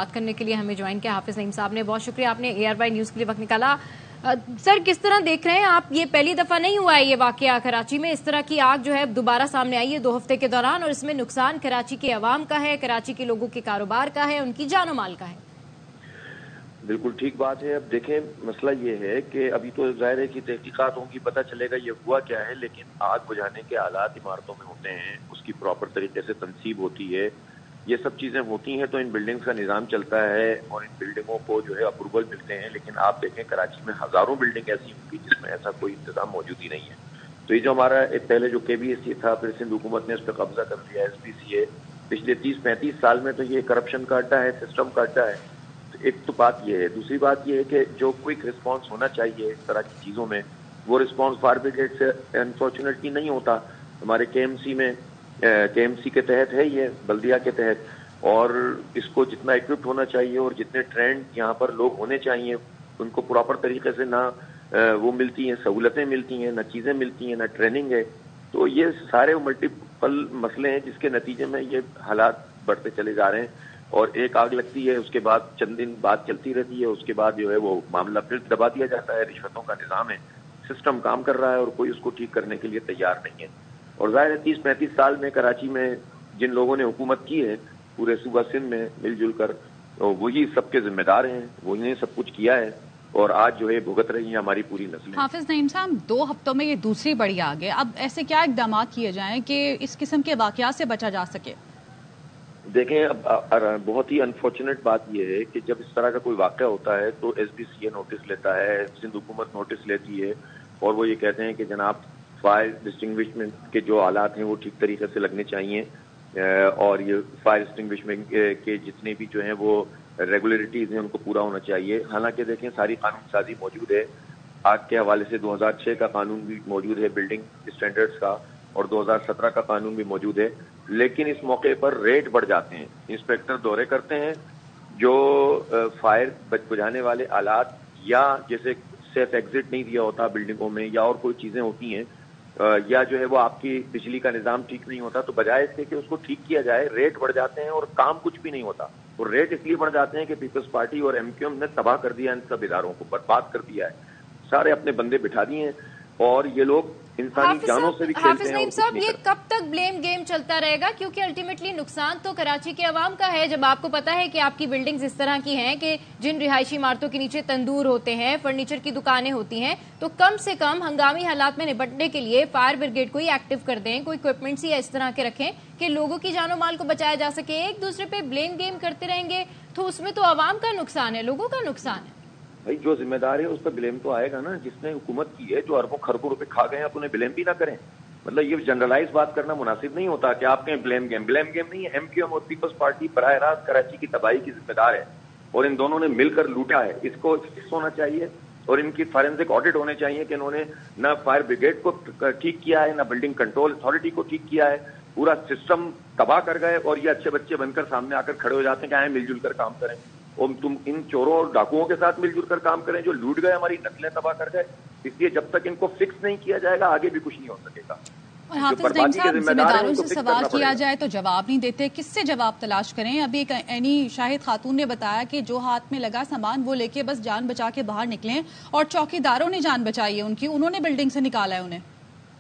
بات کرنے کے لیے ہمیں جوائن کیا حافظ نعیم صاحب نے. بہت شکریہ, آپ نے ARY نیوز کے لیے وقت نکالا. سر, کس طرح دیکھ رہے ہیں آپ, یہ پہلی دفعہ نہیں ہوا ہے یہ واقعہ کراچی میں, اس طرح کی آگ جو ہے دوبارہ سامنے آئی ہے 2 ہفتے کے دوران, اور اس میں نقصان کراچی کے عوام کا ہے, کراچی کے لوگوں کے کاروبار کا ہے, ان کی جان و مال کا ہے. بالکل ٹھیک بات ہے. اب دیکھیں, مسئلہ یہ ہے کہ ابھی تو ظاہر ہے کہ تحقیقات ہوں گی, پتہ چلے گا یہ ہوا کیا ہے, لیکن آگ بجھانے کے آلات عمارتوں میں ہوتے ہیں, اس کی پراپر طریقے سے تنصیب ہوتی ہے, یہ سب چیزیں ہوتی ہیں تو ان بلڈنگز کا نظام چلتا ہے اور ان بلڈنگوں کو جو ہے اپروول ملتے ہیں. لیکن آپ دیکھیں کراچی میں ہزاروں بلڈنگ ایسی ہوں گی جس میں ایسا کوئی انتظام موجود ہی نہیں ہے. تو یہ جو ہمارا پہلے جو KBSC تھا, پھر سندھ حکومت نے اس پہ قبضہ کر لیا, SPCA, پچھلے 30-35 سال میں تو یہ کرپشن کا اڈا ہے, سسٹم کا اڈا ہے. ایک تو بات یہ ہے. دوسری بات یہ ہے کہ جو کوئک رسپانس ہونا چاہیے اس طرح کی چیزوں میں, وہ رسپانس فائر بریگیڈ سے انفارچونیٹلی نہیں ہوتا. ہمارے KMC کے تحت ہے یہ, بلدیہ کے تحت, اور اس کو جتنا اکوپڈ ہونا چاہیے اور جتنے ٹرینڈ یہاں پر لوگ ہونے چاہیے, ان کو پراپر طریقے سے نہ وہ ملتی ہیں, سہولتیں ملتی ہیں, نہ چیزیں ملتی ہیں, نہ ٹریننگ ہے. تو یہ سارے ملٹیپل مسئلے ہیں جس کے نتیجے میں یہ حالات بڑھتے چلے جا رہے ہیں. اور ایک آگ لگتی ہے, اس کے بعد چند دن بعد چلتی رہتی ہے, اس کے بعد جو ہے وہ معاملہ پھر دبا دیا جاتا ہے. رشوتوں کا نظام ہے, سسٹم کام کر رہا ہے اور کوئی اس کو ٹھیک کرنے کے لیے تیار نہیں ہے. اور ظاہر ہے 30-35 سال میں کراچی میں جن لوگوں نے حکومت کی ہے پورے صوبہ سندھ میں مل جل کر, وہی سب کے ذمہ دار ہیں, وہی نے سب کچھ کیا ہے, اور آج جو ہے بھگت رہی ہے ہماری پوری نسلیں. حافظ نعیم صاحب, 2 ہفتوں میں یہ دوسری بڑی آگ ہے, اب ایسے کیا اقدامات کیے جائیں کہ اس قسم کے واقعات سے بچا جا سکے؟ دیکھیں, اب بہت ہی انفارچونیٹ بات یہ ہے کہ جب اس طرح کا کوئی واقعہ ہوتا ہے تو SPCA نوٹس لیتا ہے, سندھ حکومت نوٹس لیتی ہے, اور وہ یہ کہتے ہیں کہ جناب فائر ڈسٹنگوشمنٹ کے جو آلات ہیں وہ ٹھیک طریقے سے لگنے چاہیے, اور یہ فائر ڈسٹنگوشمنٹ کے جتنے بھی جو ہیں وہ ریگولیرٹیز ہیں ان کو پورا ہونا چاہیے. حالانکہ دیکھیں ساری قانون سازی موجود ہے, آگ کے حوالے سے 2006 کا قانون بھی موجود ہے بلڈنگ اسٹینڈرڈز کا, اور 2017 کا قانون بھی موجود ہے. لیکن اس موقع پر ریٹ بڑھ جاتے ہیں, انسپیکٹر دورے کرتے ہیں, جو فائر بجھانے والے آلات یا جیسے سیف ایگزٹ نہیں دیا ہوتا بلڈنگوں میں, یا اور کوئی چیزیں ہوتی ہیں, یا جو ہے وہ آپ کی بجلی کا نظام ٹھیک نہیں ہوتا, تو بجائے اس کے کہ اس کو ٹھیک کیا جائے ریٹ بڑھ جاتے ہیں اور کام کچھ بھی نہیں ہوتا. اور ریٹ اس لیے بڑھ جاتے ہیں کہ پیپلز پارٹی اور MQM نے تباہ کر دیا ان سب اداروں کو, برباد کر دیا ہے, سارے اپنے بندے بٹھا دیے ہیں, اور یہ لوگ انسانی جانوں سے بھی کھیلتے حافظ ہیں. نعیم صاحب, یہ کب تک بلیم گیم چلتا رہے گا, کیونکہ الٹیمیٹلی نقصان تو کراچی کے عوام کا ہے. جب آپ کو پتا ہے کہ آپ کی بلڈنگز اس طرح کی ہیں کہ جن رہائشی عمارتوں کے نیچے تندور ہوتے ہیں, فرنیچر کی دکانیں ہوتی ہیں, تو کم سے کم ہنگامی حالات میں نپٹنے کے لیے فائر بریگیڈ کو ہی ایکٹیو کر دیں, کوئی اکوپمنٹس ہی اس طرح کے رکھیں کہ لوگوں کی جان و مال کو بچایا جا سکے. ایک دوسرے پہ بلیم گیم کرتے رہیں گے تو اس میں تو عوام کا نقصان ہے, لوگوں کا نقصان ہے. بھائی جو ذمہ دار ہے اس پہ بلیم تو آئے گا نا, جس نے حکومت کی ہے, جو اربوں خربوں روپے کھا گئے ہیں, آپ انہیں بلیم بھی نہ کریں. مطلب یہ جنرلائز بات کرنا مناسب نہیں ہوتا کہ آپ کہیں بلیم گیم نہیں ہے. MQM اور پیپلز پارٹی براہ راست کراچی کی تباہی کی ذمہ دار ہے, اور ان دونوں نے مل کر لوٹا ہے. اس کو فکس ہونا چاہیے, اور ان کی فارنزک آڈٹ ہونے چاہیے کہ انہوں نے نہ فائر بریگیڈ کو ٹھیک کیا ہے, نہ بلڈنگ کنٹرول اتھارٹی کو ٹھیک کیا ہے. پورا سسٹم تباہ کر گئے, اور یہ اچھے بچے بن کر سامنے آ کر کھڑے ہو جاتے ہیں کہ آئیں مل جل کر کام کریں, اور تم ان چوروں اور ڈاکوؤں کے ساتھ مل جل کر کام کریں جو لوٹ گئے, ہماری نسلیں تباہ کر گئے. اس لیے جب تک ان کو فکس نہیں کیا جائے گا آگے بھی کچھ نہیں ہو سکے گا. اور حافظ نعیم صاحب, ذمہ داروں سے سوال کیا جائے تو جواب نہیں دیتے, کس سے جواب تلاش کریں؟ ابھی ایک اینی شاہد خاتون نے بتایا کہ جو ہاتھ میں لگا سامان وہ لے کے بس جان بچا کے باہر نکلیں, اور چوکیداروں نے جان بچائی ہے ان کی, انہوں نے بلڈنگ سے نکالا ہے انہیں.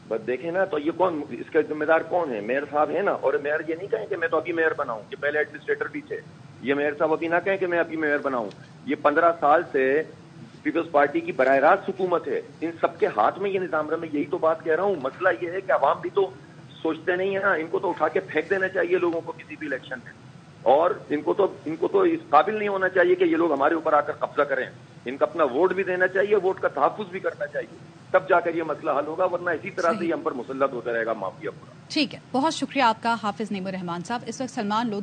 بس دیکھیں نا, تو یہ کون, اس کا ذمہ دار کون ہے؟ میئر صاحب ہے نا. اور میئر یہ نہیں کہیں کہ میں تو ابھی میئر بناؤں, کہ پہلے ایڈمنسٹریٹر بھی تھے. یہ میئر صاحب ابھی نہ کہیں کہ میں ابھی میئر بناؤں. یہ 15 سال سے پیپلز پارٹی کی براہ راست حکومت ہے, ان سب کے ہاتھ میں یہ نظام رہا. میں یہی تو بات کہہ رہا ہوں. مسئلہ یہ ہے کہ عوام بھی تو سوچتے نہیں ہے نا, ان کو تو اٹھا کے پھینک دینا چاہیے لوگوں کو کسی بھی الیکشن میں, اور ان کو تو اس قابل نہیں ہونا چاہیے کہ یہ لوگ ہمارے اوپر آ کر قبضہ کریں. ان کا اپنا ووٹ بھی دینا چاہیے, ووٹ کا تحفظ بھی کرنا چاہیے, تب جا کر یہ مسئلہ حل ہوگا, ورنہ اسی طرح سے یہ ہم پر مسلط ہوتا رہے گا مافیا پورا. ٹھیک ہے, بہت شکریہ آپ کا حافظ نعیم الرحمان صاحب. اس وقت سلمان لودھی